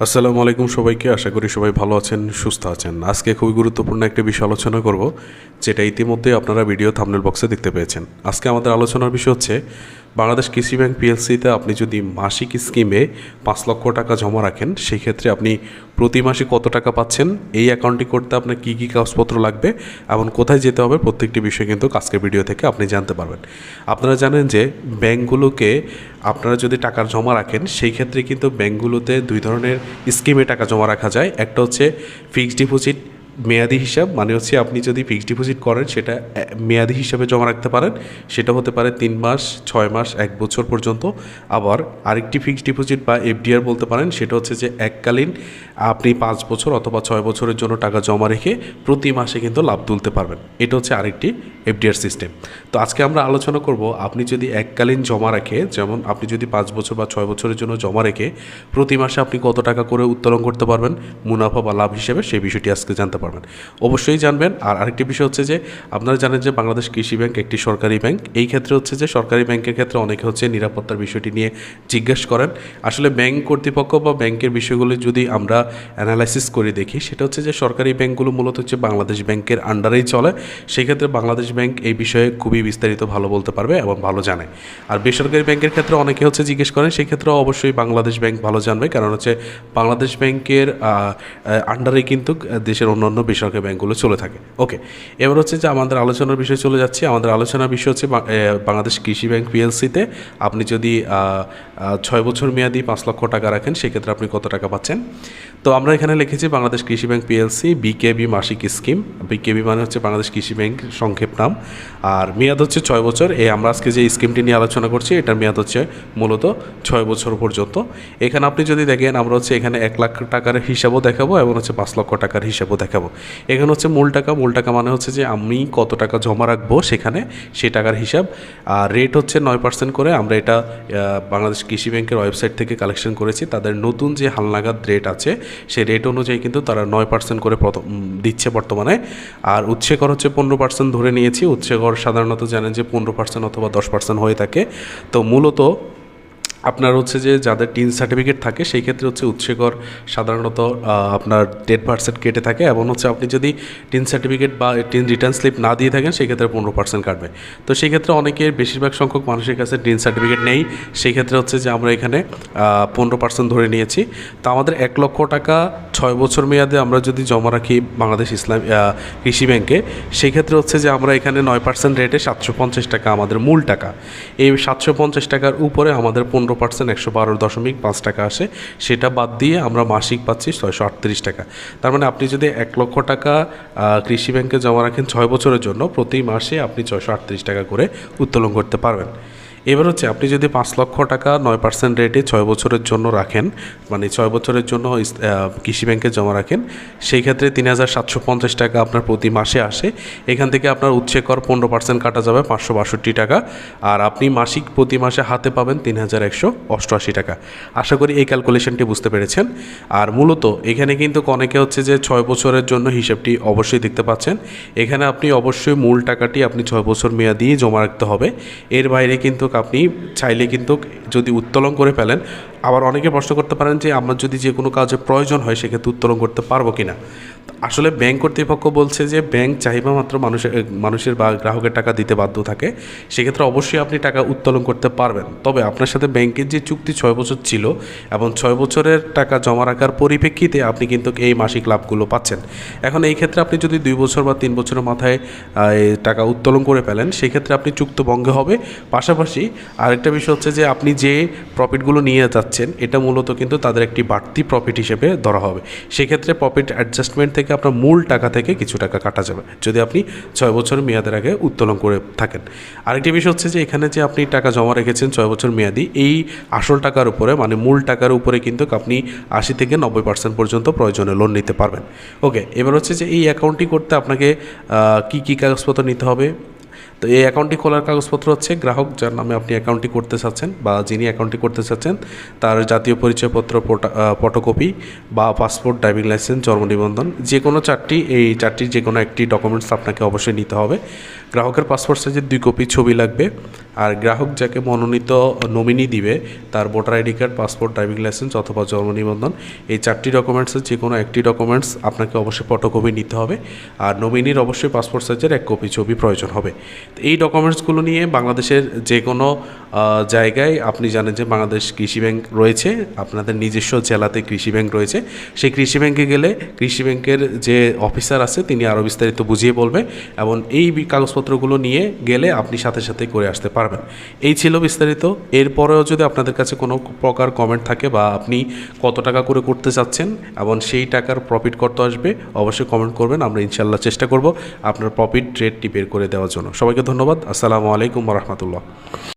আসসালামু আলাইকুম সবাইকে। আশা করি সবাই ভালো আছেন, সুস্থ আছেন। আজকে খুবই গুরুত্বপূর্ণ একটা বিষয় আলোচনা করব, যেটা ইতিমধ্যে আপনারা ভিডিও থাম্বনেল বক্সে দেখতে পেয়েছেন। আজকে আমাদের আলোচনার বিষয় হচ্ছে বাংলাদেশ কৃষি ব্যাংক পিএলসিতে আপনি যদি মাসিক স্কিমে ৫ লক্ষ টাকা জমা রাখেন, সেই ক্ষেত্রে আপনি প্রতি মাসে কত টাকা পাচ্ছেন, এই অ্যাকাউন্টটি করতে আপনার কী কী কাগজপত্র লাগবে এবং কোথায় যেতে হবে, প্রত্যেকটি বিষয় কিন্তু আজকের ভিডিও থেকে আপনি জানতে পারবেন। আপনারা জানেন যে ব্যাংকগুলোকে আপনারা যদি টাকা জমা রাখেন, সেই ক্ষেত্রে কিন্তু ব্যাংকগুলোতে দুই ধরনের স্কিমে টাকা জমা রাখা যায়। একটা হচ্ছে ফিক্সড ডিপোজিট মেয়াদি হিসাব, মানে হচ্ছে আপনি যদি ফিক্সড ডিপোজিট করেন সেটা মেয়াদি হিসাবে জমা রাখতে পারেন, সেটা হতে পারে 3 মাস, 6 মাস, 1 বছর পর্যন্ত। আবার আরেকটি ফিক্সড ডিপোজিট বা এফডিআর বলতে পারেন, সেটা হচ্ছে যে এককালীন আপনি 5 বছর অথবা 6 বছরের জন্য টাকা জমা রেখে প্রতি মাসে কিন্তু লাভ তুলতে পারবেন। এটা হচ্ছে আরেকটি এফডিআর সিস্টেম। তো আজকে আমরা আলোচনা করব, আপনি যদি এককালীন জমা রাখে, যেমন আপনি যদি 5 বছর বা 6 বছরের জন্য জমা রেখে প্রতি মাসে আপনি কত টাকা করে উত্তোলন করতে পারবেন মুনাফা বা লাভ হিসেবে, সেই বিষয়টি আজকে জানতে পারবেন। অবশ্যই জানবেন। আর আরেকটি বিষয় হচ্ছে যে আপনারা জানেন যে বাংলাদেশ কৃষি ব্যাংক একটি সরকারি ব্যাংক। এই ক্ষেত্রে হচ্ছে যে সরকারি ব্যাংকের ক্ষেত্রে অনেকে হচ্ছে নিরাপত্তার বিষয়টি নিয়ে জিজ্ঞেস করেন। আসলে ব্যাংক কর্তৃপক্ষ বা ব্যাংকের বিষয়গুলো যদি আমরা অ্যানালাইসিস করে দেখি, সেটা হচ্ছে যে সরকারি ব্যাংকগুলো মূলত হচ্ছে বাংলাদেশ ব্যাংকের আন্ডারেই চলে। সেক্ষেত্রে বাংলাদেশ ব্যাংক এই বিষয়ে খুবই বিস্তারিত ভালো বলতে পারবে এবং ভালো জানে। আর বেসরকারি ব্যাংকের ক্ষেত্রে অনেকে হচ্ছে জিজ্ঞেস করেন, সেই ক্ষেত্রেও অবশ্যই বাংলাদেশ ব্যাংক ভালো জানবে, কারণ হচ্ছে বাংলাদেশ ব্যাংকের আন্ডারে কিন্তু দেশের অন্যান্য বেসরকারি ব্যাংকগুলো চলে থাকে। ওকে, এবার হচ্ছে যে আমাদের আলোচনার বিষয়ে চলে যাচ্ছি। আমাদের আলোচনার বিষয় হচ্ছে বাংলাদেশ কৃষি ব্যাংক পিএলসিতে আপনি যদি 6 বছর মেয়াদি 5 লক্ষ টাকা রাখেন, সেক্ষেত্রে আপনি কত টাকা পাচ্ছেন। তো আমরা এখানে লিখেছি বাংলাদেশ কৃষি ব্যাংক পিএলসি বিকেবি মাসিক স্কিম। বিকেবি মানে হচ্ছে বাংলাদেশ কৃষি ব্যাংক সংক্ষেপ নাম, আর মেয়াদ হচ্ছে 6 বছর। আমরা আজকে যে স্কিমটি নিয়ে আলোচনা করছি, এটার মেয়াদ হচ্ছে মূলত 6 বছর পর্যন্ত। এখানে আপনি যদি দেখেন, আমরা হচ্ছে এখানে 1 লাখ টাকার হিসাবও দেখাবো এবং হচ্ছে 5 লক্ষ টাকার হিসাবও দেখাবো। এখানে হচ্ছে মূল টাকা মানে হচ্ছে যে আমি কত টাকা জমা রাখবো সেখানে, সেই টাকার হিসাব। আর রেট হচ্ছে 9% করে। আমরা এটা বাংলাদেশ কৃষি ব্যাংকের ওয়েবসাইট থেকে কালেকশন করেছি। তাদের নতুন যে হালনাগাদ রেট আছে, সেই রেট অনুযায়ী কিন্তু তারা 9% করে দিচ্ছে বর্তমানে। আর উৎসে কর হচ্ছে 15% ধরে নিয়েছি। উৎসে কর সাধারণত জানেন যে 15% অথবা 10% হয়ে থাকে। তো মূলত আপনার হচ্ছে যে যাদের টিন সার্টিফিকেট থাকে, সেই ক্ষেত্রে হচ্ছে উৎসেকর সাধারণত আপনার 10% কেটে থাকে, এবং হচ্ছে আপনি যদি টিন সার্টিফিকেট বা টিন রিটার্ন স্লিপ না দিয়ে থাকেন, সেই ক্ষেত্রে 15% কাটবে। তো সেই ক্ষেত্রে অনেকের বেশিরভাগ সংখ্যক মানুষের কাছে টিন সার্টিফিকেট নেই। সেই ক্ষেত্রে হচ্ছে যে আমরা এখানে 15% ধরে নিয়েছি। তো আমাদের 1 লক্ষ টাকা 6 বছর মেয়াদে আমরা যদি জমা রাখি বাংলাদেশ কৃষি ব্যাংকে, সেই ক্ষেত্রে হচ্ছে যে আমরা এখানে 9% রেটে 750 টাকা আমাদের মূল টাকা। এই 750 টাকার উপরে আমাদের 15% 112.5 টাকা আসে। সেটা বাদ দিয়ে আমরা মাসিক পাচ্ছি 638 টাকা। তার মানে আপনি যদি 1 লক্ষ টাকা কৃষি ব্যাংকে জমা রাখেন 6 বছরের জন্য, প্রতি মাসে আপনি 638 টাকা করে উত্তোলন করতে পারবেন। এবার হচ্ছে আপনি যদি 5 লক্ষ টাকা 9% রেটে 6 বছরের জন্য রাখেন, মানে 6 বছরের জন্য কৃষি ব্যাংকে জমা রাখেন, সেই ক্ষেত্রে 3750 টাকা আপনার প্রতি মাসে আসে। এখান থেকে আপনার উৎসে কর 15% কাটা যাবে 562 টাকা। আর আপনি মাসিক প্রতি মাসে হাতে পাবেন 3188 টাকা। আশা করি এই ক্যালকুলেশনটি বুঝতে পেরেছেন। আর মূলত এখানে কিন্তু অনেকে হচ্ছে যে 6 বছরের জন্য হিসাবটি অবশ্যই দেখতে পাচ্ছেন। এখানে আপনি অবশ্যই মূল টাকাটি আপনি 6 বছর মেয়াদি জমা রাখতে হবে। এর বাইরে কিন্তু আপনি চাইলে কিন্তু যদি উত্তোলন করে ফেলেন, আবার অনেকে প্রশ্ন করতে পারেন যে আমার যদি যে কোনো কাজে প্রয়োজন হয়, সেক্ষেত্রে উত্তোলন করতে পারবো কিনা। আসলে ব্যাংক কর্তৃপক্ষ বলছে যে ব্যাংক চাহিদা মাত্র মানুষের বা গ্রাহকের টাকা দিতে বাধ্য থাকে। সেক্ষেত্রে অবশ্যই আপনি টাকা উত্তোলন করতে পারবেন, তবে আপনার সাথে ব্যাংকের যে চুক্তি 6 বছর ছিল এবং 6 বছরের টাকা জমা রাখার পরিপ্রেক্ষিতে আপনি কিন্তু এই মাসিক লাভগুলো পাচ্ছেন। এখন এই ক্ষেত্রে আপনি যদি 2 বছর বা 3 বছরের মাথায় টাকা উত্তোলন করে ফেলেন, সেক্ষেত্রে আপনি চুক্তভঙ্গ হবে। পাশাপাশি আরেকটা বিষয় হচ্ছে যে আপনি যে প্রফিটগুলো নিয়ে যাচ্ছেন, এটা মূলত কিন্তু তাদের একটি বাড়তি প্রফিট হিসেবে ধরা হবে। সেক্ষেত্রে প্রফিট অ্যাডজাস্টমেন্ট থেকে আপনার মূল টাকা থেকে কিছু টাকা কাটা যাবে, যদি আপনি 6 বছর মেয়াদের আগে উত্তোলন করে থাকেন। আরেকটি বিষয় হচ্ছে যে এখানে যে আপনি টাকা জমা রেখেছেন 6 বছর মেয়াদি, এই আসল টাকার উপরে, মানে মূল টাকার উপরে কিন্তু আপনি 80 থেকে 90% পর্যন্ত প্রয়োজনে লোন নিতে পারবেন। ওকে, এবার হচ্ছে যে এই অ্যাকাউন্টটি করতে আপনাকে কী কী কাগজপত্র নিতে হবে। তো এই অ্যাকাউন্টটি খোলার কাগজপত্র হচ্ছে গ্রাহক যার নামে আপনি অ্যাকাউন্টটি করতে চাচ্ছেন বা যিনি অ্যাকাউন্টটি করতে চাচ্ছেন তার জাতীয় পরিচয়পত্র ফটোকপি বা পাসপোর্ট, ড্রাইভিং লাইসেন্স, জন্ম নিবন্ধন, যে কোনো এই চারটির যে কোনো একটি ডকুমেন্টস আপনাকে অবশ্যই নিতে হবে। গ্রাহকের পাসপোর্ট সাইজের 2 কপি ছবি লাগবে। আর গ্রাহক যাকে মনোনীত নমিনি দিবে তার voter ID card, passport, driving licence অথবা জন্ম নিবন্ধন, এই 4টি ডকুমেন্টসের যে কোনো একটি ডকুমেন্টস আপনাকে অবশ্যই ফটোকপি নিতে হবে। আর নমিনির অবশ্যই পাসপোর্ট সাইজের 1 কপি ছবি প্রয়োজন হবে। তো এই ডকুমেন্টসগুলো নিয়ে বাংলাদেশের যে কোনো জায়গায়, আপনি জানেন যে বাংলাদেশ কৃষি ব্যাংক রয়েছে, আপনাদের নিজস্ব জেলাতে কৃষি ব্যাংক রয়েছে, সেই কৃষি ব্যাংকে গেলে কৃষি ব্যাংকের যে অফিসার আছে তিনি আরও বিস্তারিত বুঝিয়ে বলবে এবং এই কাগজপত্রগুলো নিয়ে গেলে আপনি সাথে সাথে করে আসতে পারবেন। এই ছিল বিস্তারিত। এরপরেও যদি আপনাদের কাছে কোনো প্রকার কমেন্ট থাকে বা আপনি কত টাকা করে করতে চাচ্ছেন এবং সেই টাকার প্রফিট কত আসবে, অবশ্যই কমেন্ট করবেন। আমরা ইনশাল্লাহ চেষ্টা করব আপনার প্রফিট রেটটি বের করে দেওয়ার জন্য। সবাইকে ধন্যবাদ। আসসালামু আলাইকুম ওয়া রাহমাতুল্লাহ।